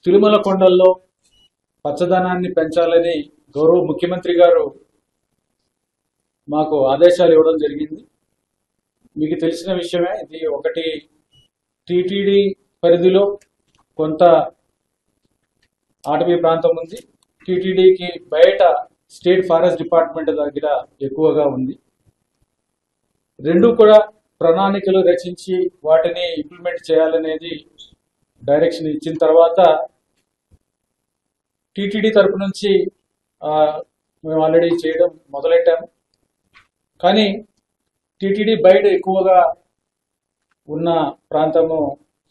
తిరుమల కొండల్లో పచ్చదనాన్ని పెంచాలని గౌరవ ముఖ్యమంత్రి గారు మాకు ఆదేశాలు ఇవ్వడం జరిగింది. మీకు తెలిసిన విషయమే. ఇది ఒకటి టీటీడీ పరిధిలో కొంత అటవీ ప్రాంతం ఉంది, టీటీడీకి బయట స్టేట్ ఫారెస్ట్ డిపార్ట్మెంట్ దగ్గర ఎక్కువగా ఉంది. రెండు కూడా ప్రణాళికలు రచించి వాటిని ఇంప్లిమెంట్ చేయాలనేది డైరెక్షన్ ఇచ్చిన తర్వాత టీటీడీ తరపు నుంచి మేము ఆల్రెడీ చేయడం మొదలెట్టాము. కానీ టీటీడీ బయట ఎక్కువగా ఉన్న ప్రాంతము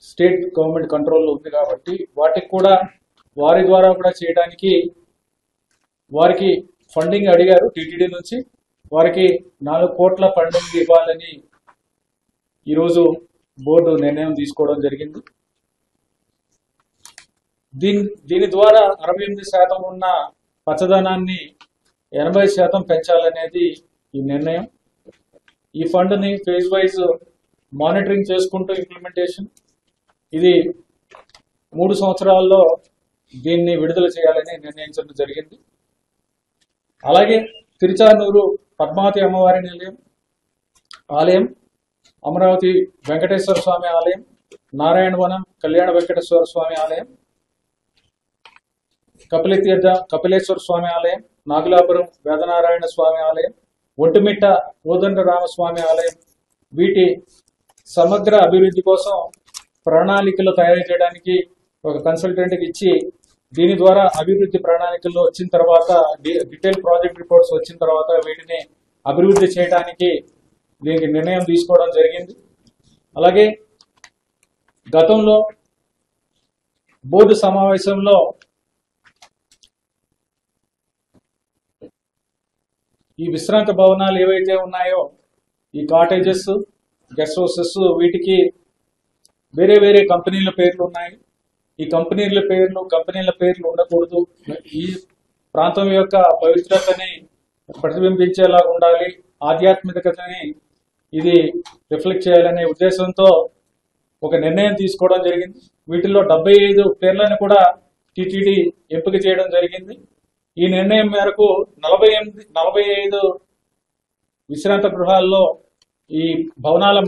స్టేట్ గవర్నమెంట్ కంట్రోల్లో ఉంది కాబట్టి వాటికి కూడా వారి ద్వారా కూడా చేయడానికి వారికి ఫండింగ్ అడిగారు. టీటీడీ నుంచి వారికి 4 కోట్ల ఫండింగ్ ఇవ్వాలని ఈరోజు బోర్డు నిర్ణయం తీసుకోవడం జరిగింది. దీని ద్వారా 68% ఉన్న పచ్చదనాన్ని 80% పెంచాలనేది ఈ నిర్ణయం. ఈ ఫండ్ని ఫేజ్ వైజ్ మానిటరింగ్ చేసుకుంటూ ఇంప్లిమెంటేషన్, ఇది 3 సంవత్సరాల్లో దీన్ని విడుదల చేయాలని నిర్ణయించడం జరిగింది. అలాగే తిరుచానూరు పద్మావతి అమ్మవారి ఆలయం, అమరావతి వెంకటేశ్వర స్వామి ఆలయం, నారాయణవనం కళ్యాణ వెంకటేశ్వర స్వామి ఆలయం, కపిలతీర్థ కపిలేశ్వర స్వామి ఆలయం, నాగులాపురం వేదనారాయణ స్వామి ఆలయం, ఒంటిమిట్ట కోదండరామస్వామి ఆలయం, వీటి సమగ్ర అభివృద్ధి కోసం ప్రణాళికలు తయారు చేయడానికి ఒక కన్సల్టెంట్కి ఇచ్చి దీని ద్వారా అభివృద్ధి ప్రణాళికల్లో వచ్చిన తర్వాత డీటెయిల్ ప్రాజెక్ట్ రిపోర్ట్స్ వచ్చిన తర్వాత వీటిని అభివృద్ధి చేయడానికి దీనికి నిర్ణయం తీసుకోవడం జరిగింది. అలాగే గతంలో బోర్డు సమావేశంలో ఈ విశ్రాంతి భవనాలు ఏవైతే ఉన్నాయో, ఈ కాటేజెస్, గెస్ట్ హౌసెస్, వీటికి వేరే వేరే కంపెనీల పేర్లు ఉన్నాయి. ఈ కంపెనీల పేర్లు ఉండకూడదు. ఈ ప్రాంతం యొక్క పవిత్రతని ప్రతిబింబించేలా ఉండాలి, ఆధ్యాత్మికతని ఇది రిఫ్లెక్ట్ చేయాలనే ఉద్దేశంతో ఒక నిర్ణయం తీసుకోవడం జరిగింది. వీటిల్లో 75 పేర్లను కూడా టీటీడీ ఎంపిక చేయడం జరిగింది. ఈ నిర్ణయం మేరకు 45 విశ్రాంత గృహాల్లో ఈ భవనాల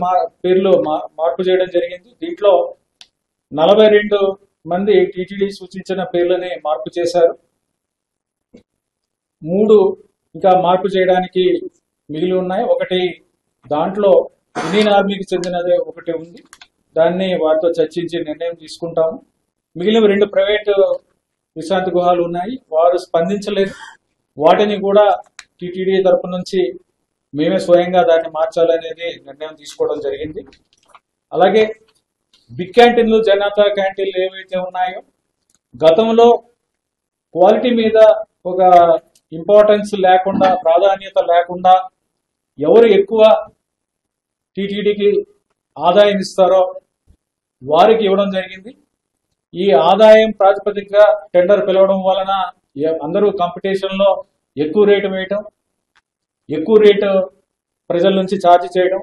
పేర్లు మార్పు చేయడం జరిగింది. దీంట్లో 42 మంది టీటీడీ సూచించిన పేర్లని మార్పు చేశారు. 3 ఇంకా మార్పు చేయడానికి మిగిలి ఉన్నాయి. ఒకటి దాంట్లో ఇండియన్ ఆర్మీకి చెందినదే ఒకటి ఉంది, దాన్ని వారితో చర్చించి నిర్ణయం తీసుకుంటాము. మిగిలిన 2 ప్రైవేటు విశ్రాంతి గృహాలు ఉన్నాయి, వారు స్పందించలేదు. వాటిని కూడా టీటీడీ తరపు నుంచి మేమే స్వయంగా దాన్ని మార్చాలనేది నిర్ణయం తీసుకోవడం జరిగింది. అలాగే బిగ్ క్యాంటీన్లు, జనతా క్యాంటీన్లు ఏవైతే ఉన్నాయో, గతంలో క్వాలిటీ మీద ఒక ఇంపార్టెన్స్ లేకుండా, ప్రాధాన్యత లేకుండా ఎవరు ఎక్కువ టీటీడీకి ఆదాయం ఇస్తారో వారికి ఇవ్వడం జరిగింది. ఈ ఆదాయం ప్రాతిపదికగా టెండర్ పిలవడం వలన అందరూ కాంపిటీషన్లో ఎక్కువ రేటు వేయటం, ఎక్కువ రేటు ప్రజల నుంచి ఛార్జ్ చేయడం,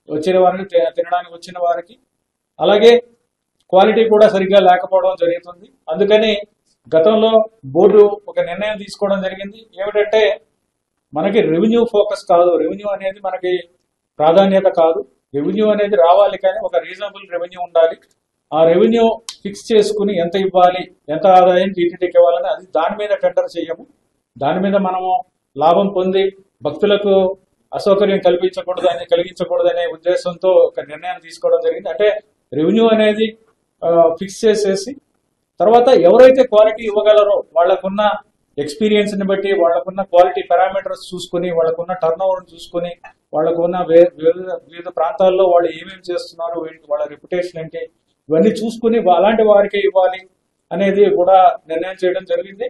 వచ్చిన వారికి తినడానికి వచ్చిన వారికి. అలాగే క్వాలిటీ కూడా సరిగ్గా లేకపోవడం జరుగుతుంది. అందుకని గతంలో బోర్డు ఒక నిర్ణయం తీసుకోవడం జరిగింది. ఏమిటంటే, మనకి రెవెన్యూ ఫోకస్ కాదు, రెవెన్యూ అనేది మనకి ప్రాధాన్యత కాదు. రెవెన్యూ అనేది రావాలి, కానీ ఒక రీజనబుల్ రెవెన్యూ ఉండాలి. ఆ రెవెన్యూ ఫిక్స్ చేసుకుని ఎంత ఇవ్వాలి, ఎంత ఆదాయం టీటీడీకి ఇవ్వాలని, అది దాని మీద టెండర్ చేయము. దాని మీద మనము లాభం పొంది భక్తులకు అసౌకర్యం కలిగించకూడదనే ఉద్దేశంతో ఒక నిర్ణయం తీసుకోవడం జరిగింది. అంటే రెవెన్యూ అనేది ఫిక్స్ చేసేసి తర్వాత ఎవరైతే క్వాలిటీ ఇవ్వగలరో వాళ్ళకున్న ఎక్స్పీరియన్స్ని బట్టి, వాళ్ళకున్న క్వాలిటీ పారామీటర్స్ చూసుకుని, వాళ్ళకున్న టర్న్ ఓవర్ని చూసుకుని, వాళ్ళకున్న వివిధ ప్రాంతాల్లో వాళ్ళు ఏమేమి చేస్తున్నారు, వాళ్ళ రెప్యుటేషన్ ఏంటి, ఇవన్నీ చూసుకుని అలాంటి వారికే ఇవ్వాలి అనేది కూడా నిర్ణయం చేయడం జరిగింది.